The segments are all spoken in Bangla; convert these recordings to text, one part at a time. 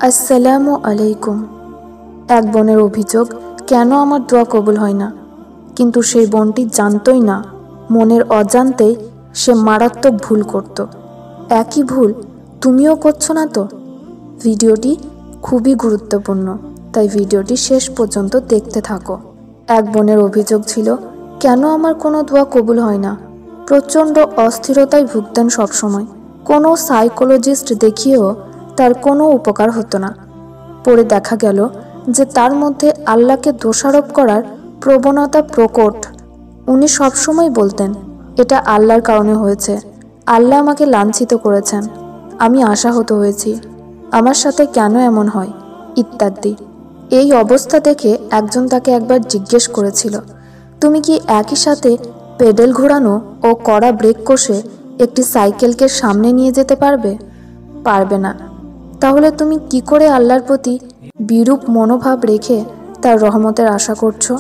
আসসালামু আলাইকুম। এক বোনের অভিযোগ, কেন আমার দোয়া কবুল হয় না। কিন্তু সেই বোনটি জানতই না, মনের অজান্তেই সে মারাত্মক ভুল করত। একই ভুল তুমিও করছো না তো? ভিডিওটি খুবই গুরুত্বপূর্ণ, তাই ভিডিওটি শেষ পর্যন্ত দেখতে থাকো। এক বোনের অভিযোগ ছিল, কেন আমার কোনো দোয়া কবুল হয় না। প্রচণ্ড অস্থিরতায় ভুগতেন সবসময়। কোনো সাইকোলজিস্ট দেখিয়েও তার কোনো উপকার হতো না। পরে দেখা গেল যে তার মধ্যে আল্লাহকে দোষারোপ করার প্রবণতা প্রকট। উনি সবসময় বলতেন, এটা আল্লাহর কারণে হয়েছে, আল্লাহ আমাকে লাঞ্ছিত করেছেন, আমি আশাহত হয়েছি, আমার সাথে কেন এমন হয়, ইত্যাদি। এই অবস্থা দেখে একজন তাকে একবার জিজ্ঞেস করেছিল, তুমি কি একই সাথে পেডেল ঘোরানো ও কড়া ব্রেক কষে একটি সাইকেলকে সামনে নিয়ে যেতে পারবে? পারবে না। তাহলে তুমি কি করে আল্লাহর প্রতি বিরূপ মনোভাব রেখে তার রহমতের আশা করছো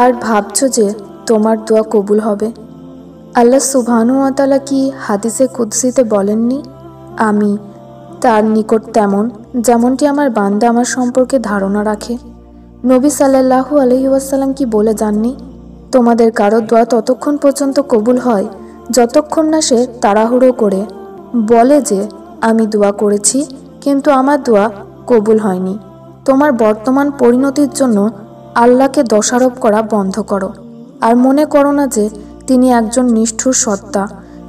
আর ভাবছো যে তোমার দোয়া কবুল হবে? আল্লাহ সুবহানাহু ওয়া তাআলা কি হাদিসে কুদসিতে বলেননি, আমি তার নিকট তেমন যেমনটি আমার বান্দা আমার সম্পর্কে ধারণা রাখে? নবী সাল্লাল্লাহু আলাইহি ওয়াসাল্লাম কি বলে যাননি, তোমাদের কারো দোয়া ততক্ষণ পর্যন্ত কবুল হয় যতক্ষণ না সে তাড়াহুড়ো করে বলে যে আমি দোয়া করেছি কিন্তু আমার দোয়া কবুল হয়নি। তোমার বর্তমান পরিণতির জন্য আল্লাহকে দোষারোপ করা বন্ধ করো, আর মনে করো না যে তিনি একজন নিষ্ঠুর সত্তা,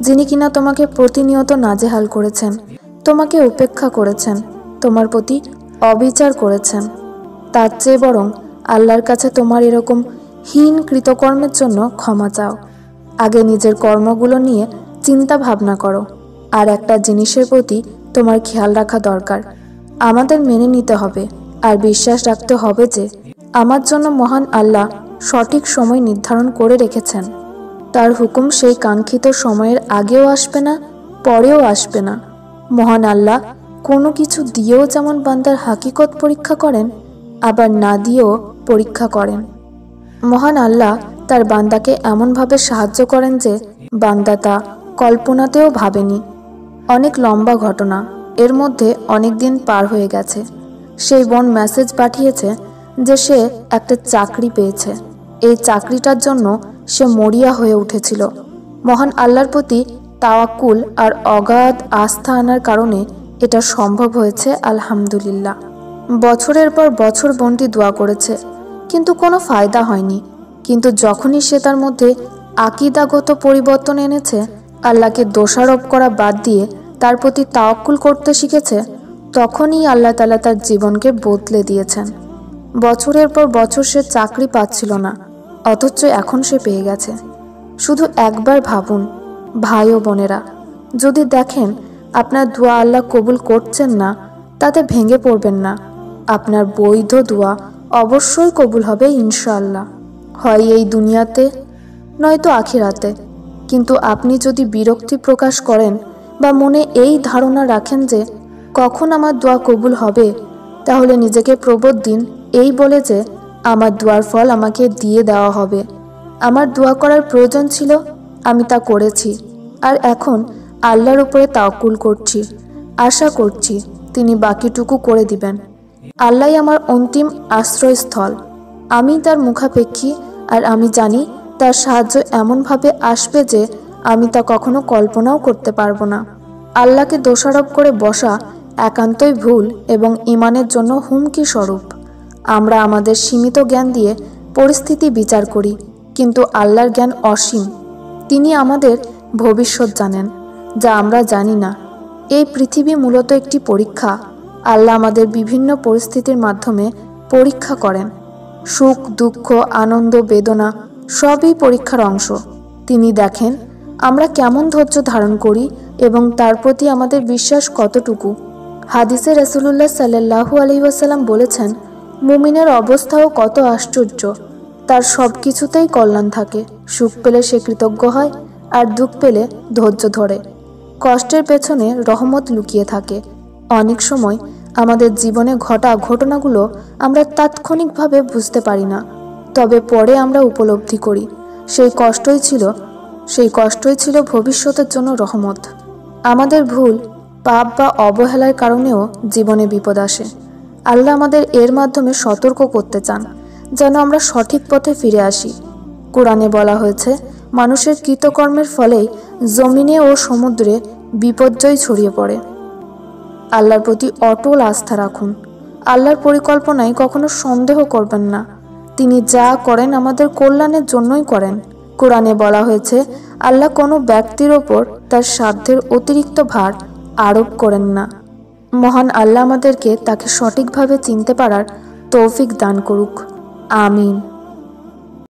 যিনি কিনা তোমাকে প্রতিনিয়ত নাজেহাল করেছেন, তোমাকে উপেক্ষা করেছেন, তোমার প্রতি অবিচার করেছেন। তার চেয়ে বরং আল্লাহর কাছে তোমার এরকম হীন কৃতকর্মের জন্য ক্ষমা চাও। আগে নিজের কর্মগুলো নিয়ে চিন্তা ভাবনা করো। আর একটা জিনিসের প্রতি তোমার খেয়াল রাখা দরকার, আমাদের মেনে নিতে হবে আর বিশ্বাস রাখতে হবে যে আমার জন্য মহান আল্লাহ সঠিক সময় নির্ধারণ করে রেখেছেন। তার হুকুম সেই কাঙ্ক্ষিত সময়ের আগেও আসবে না, পরেও আসবে না। মহান আল্লাহ কোনো কিছু দিয়েও যেমন বান্দার হাকিকত পরীক্ষা করেন, আবার না দিয়েও পরীক্ষা করেন। মহান আল্লাহ তার বান্দাকে এমনভাবে সাহায্য করেন যে বান্দা তা কল্পনাতেও ভাবেনি। অনেক লম্বা ঘটনা, এর মধ্যে অনেক দিন পার হয়ে গেছে। সেই বোন মেসেজ পাঠিয়েছে যে সে একটা চাকরি পেয়েছে। এই চাকরিটার জন্য সে মরিয়া হয়ে উঠেছিল। মহান আল্লাহর প্রতি তাওয়াক্কুল আর অগাধ আস্থা আনার কারণে এটা সম্ভব হয়েছে, আলহামদুলিল্লাহ। বছরের পর বছর বোনটি দোয়া করেছে, কিন্তু কোনো ফায়দা হয়নি। কিন্তু যখনই সে তার মধ্যে আকীদাগত পরিবর্তন এনেছে, আল্লাহকে দোষারোপ করা বাদ দিয়ে তার প্রতি তাওয়াক্কুল করতে শিখেছে, তখনই আল্লাহ তাআলা তার জীবনকে বদলে দিয়েছেন। বছরের পর বছর সে চাকরি পাচ্ছিল না, অথচ এখন সে পেয়ে গেছে। শুধু একবার ভাবুন ভাই ও বোনেরা, যদি দেখেন আপনার দোয়া আল্লাহ কবুল করছেন না, তাতে ভেঙে পড়বেন না। আপনার বৈধ দোয়া অবশ্যই কবুল হবে ইনশাআল্লাহ, হয় এই দুনিয়াতে নয়তো আখিরাতে। কিন্তু আপনি যদি বিরক্তি প্রকাশ করেন বা মনে এই ধারণা রাখেন যে কখন আমার দোয়া কবুল হবে, তাহলে নিজেকে প্রবোধ দিন এই বলে যে আমার দোয়ার ফল আমাকে দিয়ে দেওয়া হবে। আমার দোয়া করার প্রয়োজন ছিল, আমি তা করেছি, আর এখন আল্লাহর উপরে তাওয়াক্কুল করছি, আশা করছি তিনি বাকিটুকু করে দিবেন। আল্লাহই আমার অন্তিম আশ্রয়স্থল, আমি তার মুখাপেক্ষী, আর আমি জানি তার সাহায্য এমনভাবে আসবে যে আমি তা কখনো কল্পনাও করতে পারবো না। আল্লাহকে দোষারোপ করে বসা একান্তই ভুল এবং ঈমানের জন্য হুমকি স্বরূপ। আমরা আমাদের সীমিত জ্ঞান দিয়ে পরিস্থিতি বিচার করি, কিন্তু আল্লাহর জ্ঞান অসীম। তিনি আমাদের ভবিষ্যৎ জানেন, যা আমরা জানি না। এই পৃথিবী মূলত একটি পরীক্ষা। আল্লাহ আমাদের বিভিন্ন পরিস্থিতির মাধ্যমে পরীক্ষা করেন। সুখ, দুঃখ, আনন্দ, বেদনা সবই পরীক্ষার অংশ। তিনি দেখেন আমরা কেমন ধৈর্য ধারণ করি এবং তার প্রতি আমাদের বিশ্বাস কতটুকু। হাদিসে রাসূলুল্লাহ সাল্লাল্লাহু আলাইহি ওয়াসাল্লাম বলেছেন, মুমিনের অবস্থাও কত আশ্চর্য, তার সব কিছুতেই কল্যাণ থাকে। সুখ পেলে সে কৃতজ্ঞ হয়, আর দুঃখ পেলে ধৈর্য ধরে। কষ্টের পেছনে রহমত লুকিয়ে থাকে। অনেক সময় আমাদের জীবনে ঘটা ঘটনাগুলো আমরা তাৎক্ষণিকভাবে বুঝতে পারি না, তবে পরে আমরা উপলব্ধি করি সেই কষ্টই ছিল ভবিষ্যতের জন্য রহমত। আমাদের ভুল, পাপ বা অবহেলার কারণেও জীবনে বিপদ আসে। আল্লাহ আমাদের এর মাধ্যমে সতর্ক করতে চান যেন আমরা সঠিক পথে ফিরে আসি। কোরআনে বলা হয়েছে, মানুষের কৃতকর্মের ফলেই জমিনে ও সমুদ্রে বিপর্যয় ছড়িয়ে পড়ে। আল্লাহর প্রতি অটল আস্থা রাখুন। আল্লাহর পরিকল্পনায় কখনো সন্দেহ করবেন না। তিনি যা করেন আমাদের কল্যাণের জন্যই করেন। কোরআনে বলা হয়েছে, আল্লাহ কোনো ব্যক্তির ওপর তার সাধ্যের অতিরিক্ত ভার আরোপ করেন না। মহান আল্লাহ আমাদেরকে তাকে সঠিকভাবে চিনতে পারার তৌফিক দান করুক। আমিন।